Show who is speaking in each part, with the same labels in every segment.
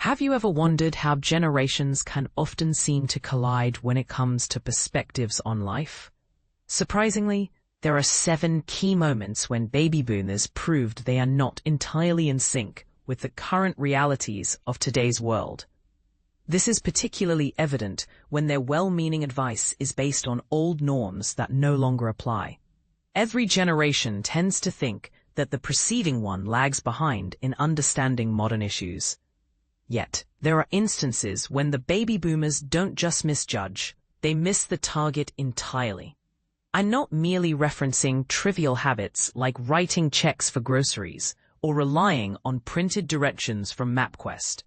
Speaker 1: Have you ever wondered how generations can often seem to collide when it comes to perspectives on life? Surprisingly, there are 7 key moments when baby boomers proved they are not entirely in sync with the current realities of today's world. This is particularly evident when their well-meaning advice is based on old norms that no longer apply. Every generation tends to think that the preceding one lags behind in understanding modern issues. Yet, there are instances when the baby boomers don't just misjudge, they miss the target entirely. I'm not merely referencing trivial habits like writing checks for groceries or relying on printed directions from MapQuest.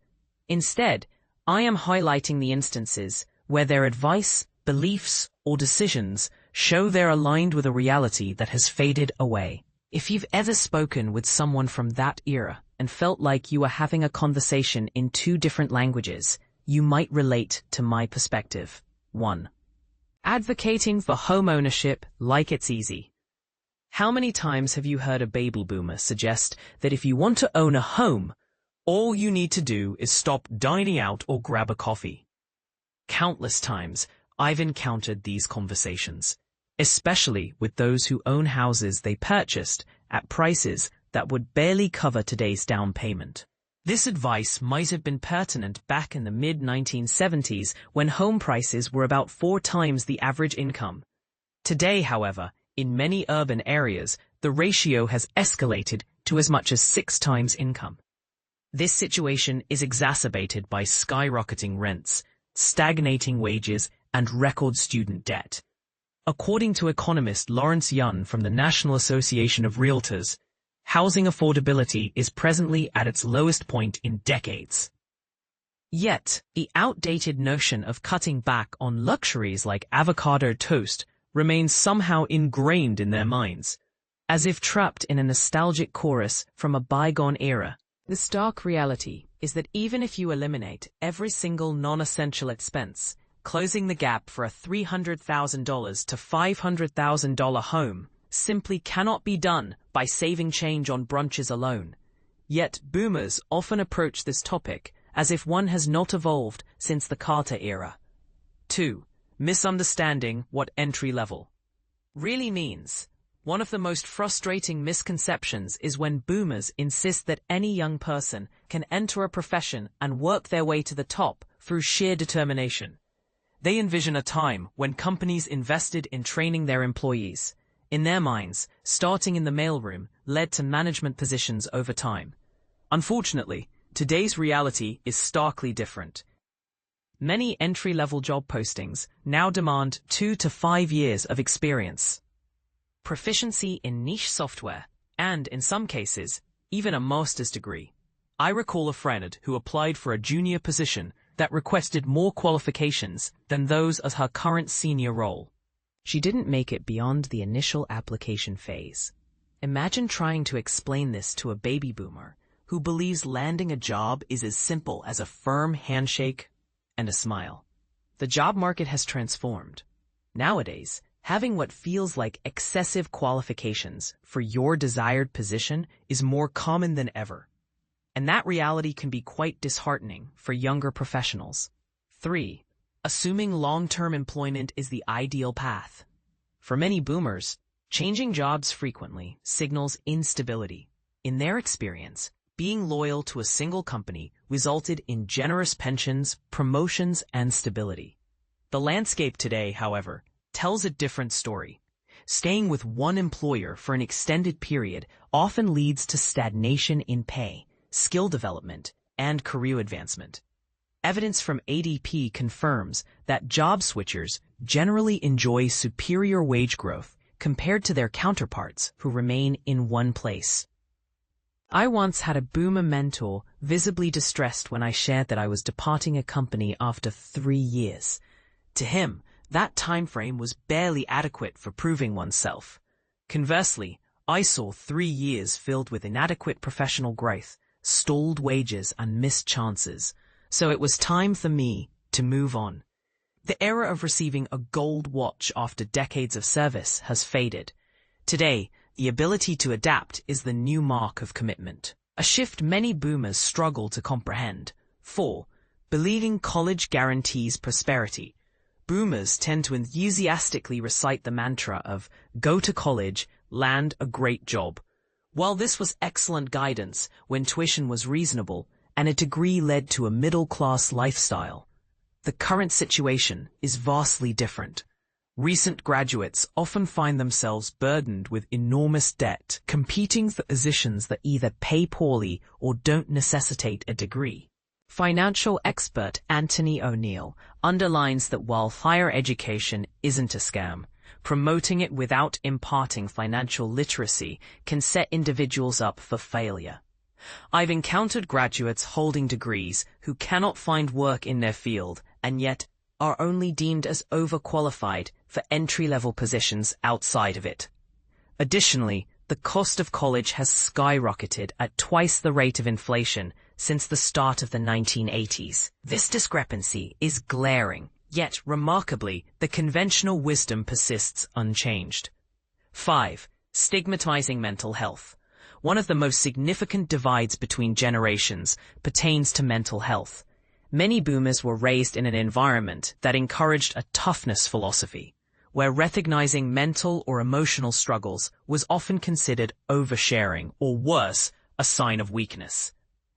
Speaker 1: Instead, I am highlighting the instances where their advice, beliefs, or decisions show they're aligned with a reality that has faded away. If you've ever spoken with someone from that era and felt like you were having a conversation in 2 different languages, you might relate to my perspective. 1. Advocating for home ownership like it's easy. How many times have you heard a baby boomer suggest that if you want to own a home, all you need to do is stop dining out or grab a coffee? Countless times, I've encountered these conversations, especially with those who own houses they purchased at prices that would barely cover today's down payment. This advice might have been pertinent back in the mid-1970s when home prices were about 4 times the average income. Today, however, in many urban areas, the ratio has escalated to as much as 6 times income. This situation is exacerbated by skyrocketing rents, stagnating wages, and record student debt. According to economist Lawrence Yun from the National Association of Realtors, housing affordability is presently at its lowest point in decades. Yet, the outdated notion of cutting back on luxuries like avocado toast remains somehow ingrained in their minds, as if trapped in a nostalgic chorus from a bygone era. The stark reality is that even if you eliminate every single non-essential expense, closing the gap for a $300,000 to $500,000 home simply cannot be done by saving change on brunches alone. Yet boomers often approach this topic as if one has not evolved since the Carter era. 2. Misunderstanding what entry-level really means. One of the most frustrating misconceptions is when boomers insist that any young person can enter a profession and work their way to the top through sheer determination. They envision a time when companies invested in training their employees. In their minds, starting in the mailroom led to management positions over time. Unfortunately, today's reality is starkly different. Many entry-level job postings now demand 2 to 5 years of experience, proficiency in niche software, and, in some cases, even a master's degree. I recall a friend who applied for a junior position that requested more qualifications than those at her current senior role. She didn't make it beyond the initial application phase. Imagine trying to explain this to a baby boomer who believes landing a job is as simple as a firm handshake and a smile. The job market has transformed. Nowadays, having what feels like excessive qualifications for your desired position is more common than ever. And that reality can be quite disheartening for younger professionals. 3. Assuming long-term employment is the ideal path. For many boomers, changing jobs frequently signals instability. In their experience, being loyal to a single company resulted in generous pensions, promotions, and stability. The landscape today, however, tells a different story. Staying with one employer for an extended period often leads to stagnation in pay, skill development, and career advancement. Evidence from ADP confirms that job switchers generally enjoy superior wage growth compared to their counterparts who remain in one place. I once had a boomer mentor visibly distressed when I shared that I was departing a company after 3 years. To him, that time frame was barely adequate for proving oneself. Conversely, I saw 3 years filled with inadequate professional growth, stalled wages, and missed chances. So it was time for me to move on. The era of receiving a gold watch after decades of service has faded. Today, the ability to adapt is the new mark of commitment, a shift many boomers struggle to comprehend. 4. Believing college guarantees prosperity. Boomers tend to enthusiastically recite the mantra of go to college, land a great job. While this was excellent guidance when tuition was reasonable and a degree led to a middle-class lifestyle, the current situation is vastly different. Recent graduates often find themselves burdened with enormous debt, competing for positions that either pay poorly or don't necessitate a degree. Financial expert Anthony O'Neill underlines that while higher education isn't a scam, promoting it without imparting financial literacy can set individuals up for failure. I've encountered graduates holding degrees who cannot find work in their field and yet are only deemed as overqualified for entry-level positions outside of it. Additionally, the cost of college has skyrocketed at twice the rate of inflation since the start of the 1980s. This discrepancy is glaring, yet remarkably, the conventional wisdom persists unchanged. 5. Stigmatizing mental health. One of the most significant divides between generations pertains to mental health. Many boomers were raised in an environment that encouraged a toughness philosophy, where recognizing mental or emotional struggles was often considered oversharing or worse, a sign of weakness.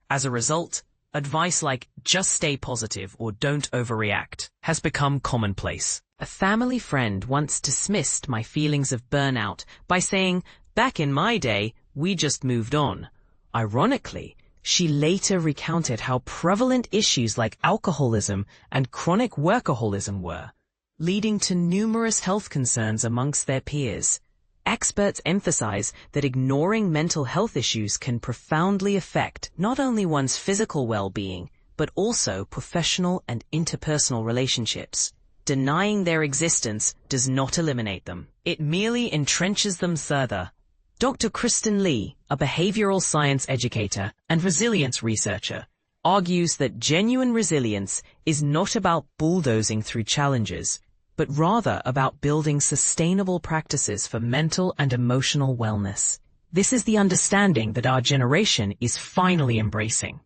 Speaker 1: As a result, advice like just stay positive or don't overreact has become commonplace. A family friend once dismissed my feelings of burnout by saying, "Back in my day, we just moved on." Ironically, she later recounted how prevalent issues like alcoholism and chronic workaholism were, leading to numerous health concerns amongst their peers. Experts emphasize that ignoring mental health issues can profoundly affect not only one's physical well-being, but also professional and interpersonal relationships. Denying their existence does not eliminate them. It merely entrenches them further. Dr. Kristen Lee, a behavioral science educator and resilience researcher, argues that genuine resilience is not about bulldozing through challenges, but rather about building sustainable practices for mental and emotional wellness. This is the understanding that our generation is finally embracing.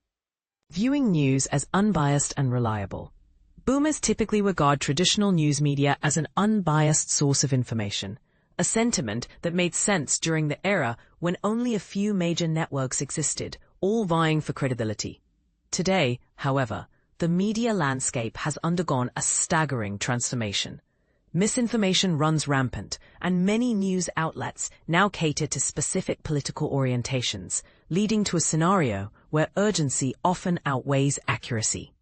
Speaker 1: Viewing news as unbiased and reliable. Boomers typically regard traditional news media as an unbiased source of information, a sentiment that made sense during the era when only a few major networks existed, all vying for credibility. Today, however, the media landscape has undergone a staggering transformation. Misinformation runs rampant, and many news outlets now cater to specific political orientations, leading to a scenario where urgency often outweighs accuracy.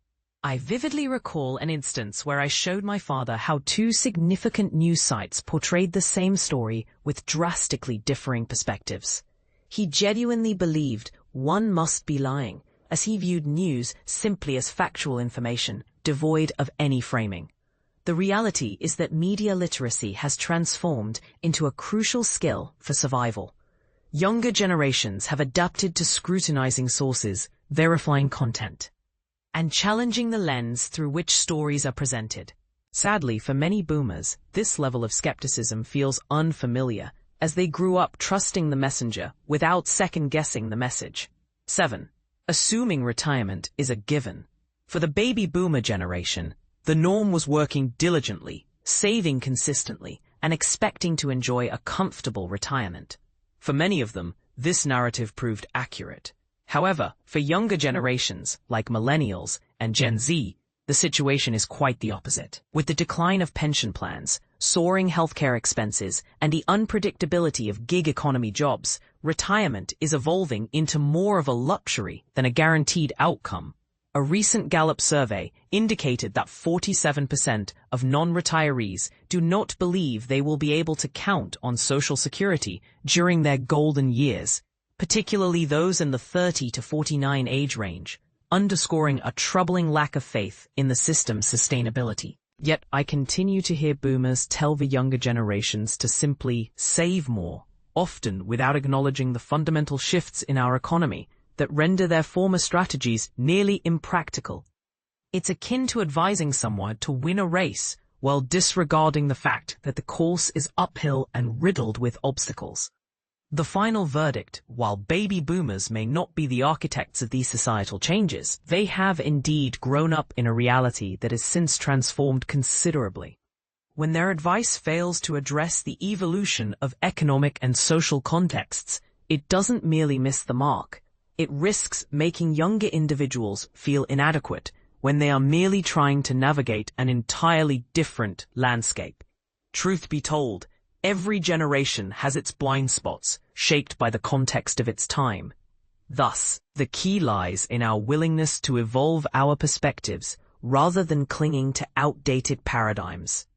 Speaker 1: I vividly recall an instance where I showed my father how two significant news sites portrayed the same story with drastically differing perspectives. He genuinely believed one must be lying, as he viewed news simply as factual information, devoid of any framing. The reality is that media literacy has transformed into a crucial skill for survival. Younger generations have adapted to scrutinizing sources, verifying content, and challenging the lens through which stories are presented. Sadly, for many boomers, this level of skepticism feels unfamiliar, as they grew up trusting the messenger without second-guessing the message. 7. Assuming retirement is a given. For the baby boomer generation, the norm was working diligently, saving consistently, and expecting to enjoy a comfortable retirement. For many of them, this narrative proved accurate. However, for younger generations, like millennials and Gen Z, the situation is quite the opposite. With the decline of pension plans, soaring healthcare expenses, and the unpredictability of gig economy jobs, retirement is evolving into more of a luxury than a guaranteed outcome. A recent Gallup survey indicated that 47% of non-retirees do not believe they will be able to count on Social Security during their golden years, particularly those in the 30 to 49 age range, underscoring a troubling lack of faith in the system's sustainability. Yet I continue to hear boomers tell the younger generations to simply save more, often without acknowledging the fundamental shifts in our economy that render their former strategies nearly impractical. It's akin to advising someone to win a race while disregarding the fact that the course is uphill and riddled with obstacles. The final verdict: while baby boomers may not be the architects of these societal changes, they have indeed grown up in a reality that has since transformed considerably. When their advice fails to address the evolution of economic and social contexts, it doesn't merely miss the mark. It risks making younger individuals feel inadequate when they are merely trying to navigate an entirely different landscape. Truth be told, every generation has its blind spots, shaped by the context of its time. Thus, the key lies in our willingness to evolve our perspectives rather than clinging to outdated paradigms.